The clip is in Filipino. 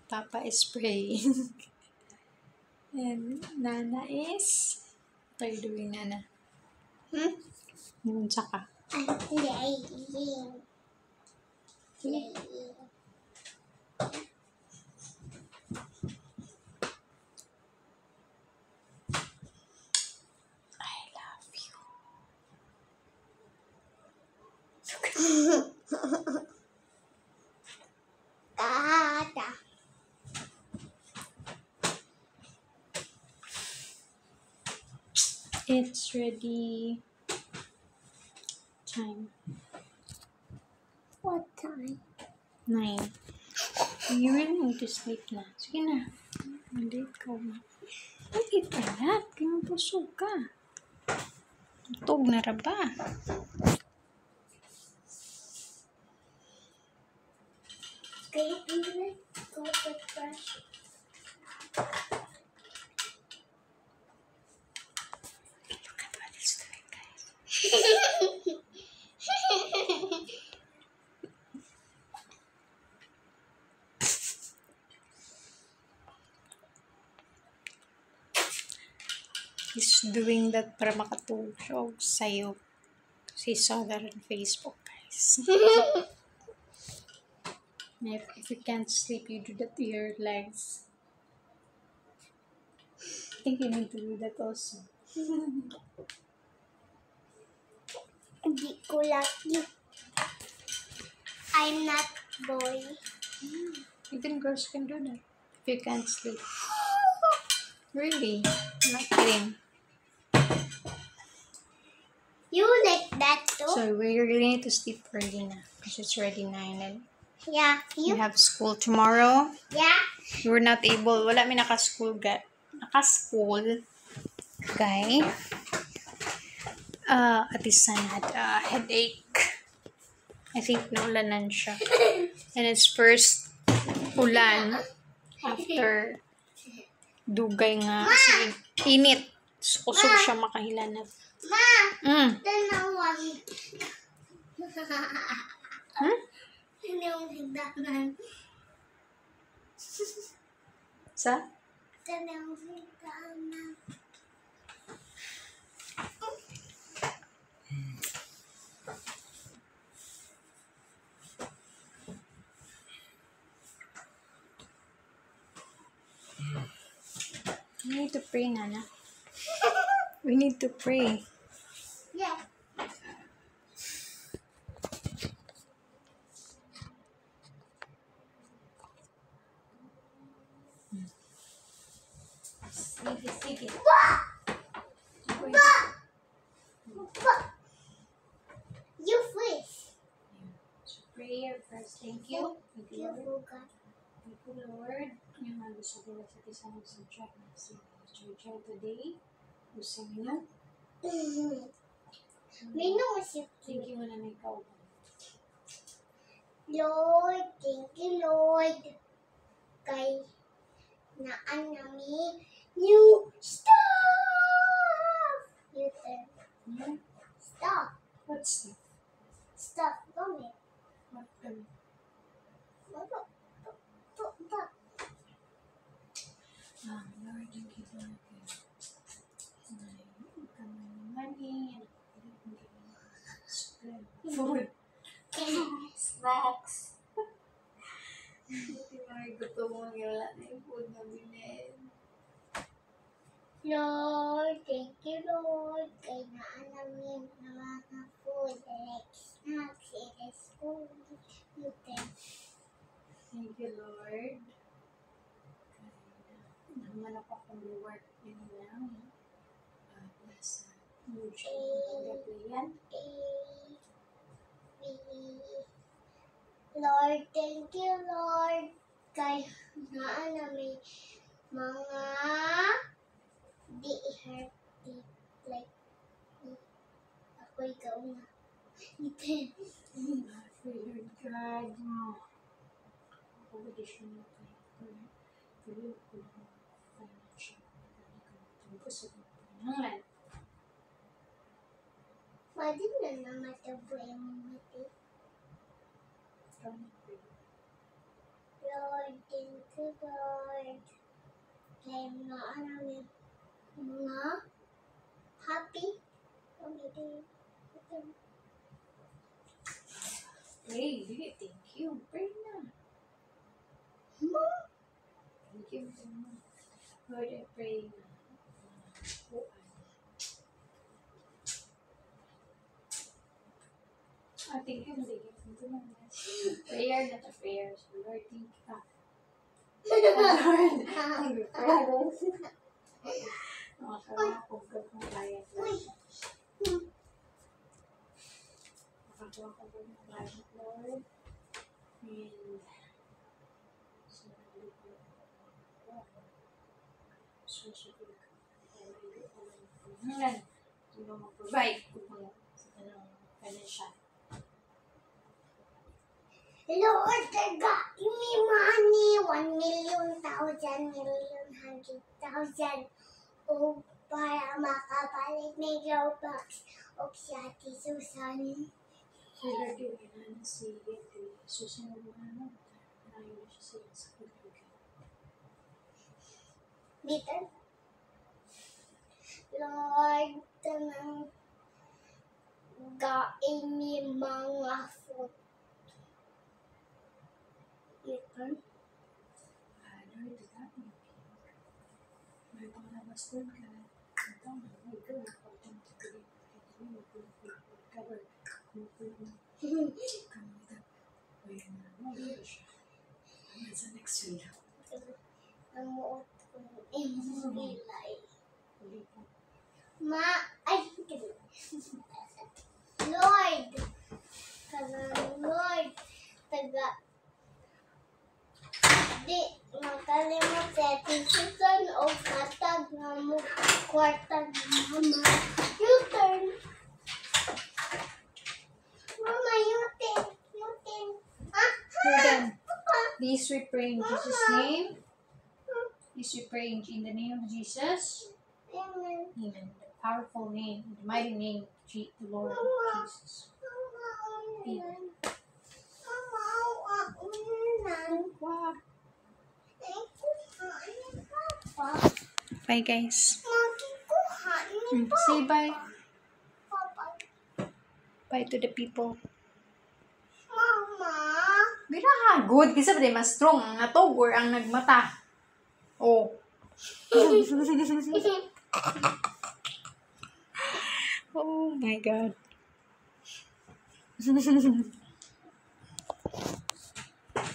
Papa is praying. And Nana is... What are you doing, Nana? Yung tsaka. I love you. Tata. It's ready. Time. What time? 9. You really need to sleep na. Sige na. Malate ka na. Bakit alat? Kaya pusog ka. Tug na ra ba? Can you go to brush? Look at what it's doing, guys. He's doing that para makatulog sa'yo. He saw that on Facebook, guys. If you can't sleep, you do that to your legs. I think you need to do that also. Hindi ko lucky. I'm not boy. Even girls can do that if you can't sleep. Really? I'm not kidding. You like that too? So we really need to sleep early na because it's already 9 and Yeah. we You? have school tomorrow. Yeah. We were not able, wala mi naka-school, naka-school, guy. Atisan had a headache. I think naulanan siya. And it's first ulan after dugay nga init. Kusog siya makahilanat. Ma! Tanawag. Tanawag higdanan. Sa? Tanawag higdanan. We need to pray, Nana. We need to pray. Yeah. Sige. You freeze. So prayer first. Thank you. Thank you, You Lord. forgot. Thank you, Lord. Yung mga gusto ko sa isang subject na si Jojo today. Gusto niyo? May no siya. Thank you na may ikaw. Lord, thank you, Lord. Kay naan namin new stuff. You turn. Stuff. What's that? Stuff. Come here. What? What? Lord, thank you for money and food. Snacks. Hindi mga gusto mo wala na yung food na bilhin. Lord, thank you, Lord. Kay naan namin na mga food like snacks in the school. You turn. Thank you, Lord. Naman ako kung work yun lang. Nasa YouTube yan. Lord, thank you, Lord. Kay naan namin mga di hearty like ako ikaw na. Lord God, ako ba siya na kayo ko financial tungkol sa pangalan. Pwede na naman tabuhin mo mati. Lord. Kaya mga happy. Pray. Really, thank you. Pray na. Thank you. Lord, I pray na. Thank you. Prayer na to prayer. So, Lord, thank you. Lord, thank you. Prayer. Makakapag ka kung kaya. Makakapag ka kung kaya, Lord. And mag-provide kung sa kanang financial. Lord, give me money. 1,000,000, 100,000. O para makabalik ng Robux o si Ate Susan. So, Lord, yung kailangan si susunod mo ano. Ayaw siya sa pagkakas. Dito. Lord, tanang gain ni mga food. Dito. Lord, dami. May pangalabas doon ka. Ito, may girl. Cover. Sa next week. Namuot ko ng bilay. Ay, Lord, Lord, di makalimot sa Susan o katag na mo kwarta ng mama. You turn. Mama, you turn. These we pray in Jesus' name. These we pray in the name of Jesus. Amen. Amen. The powerful name, the mighty name of the Lord Jesus. Amen. Bye, guys. Say bye. Bye to the people. Mama. Bira good. Kasi ba mas strong ang natog or ang nagmata? Oh. Oh my God.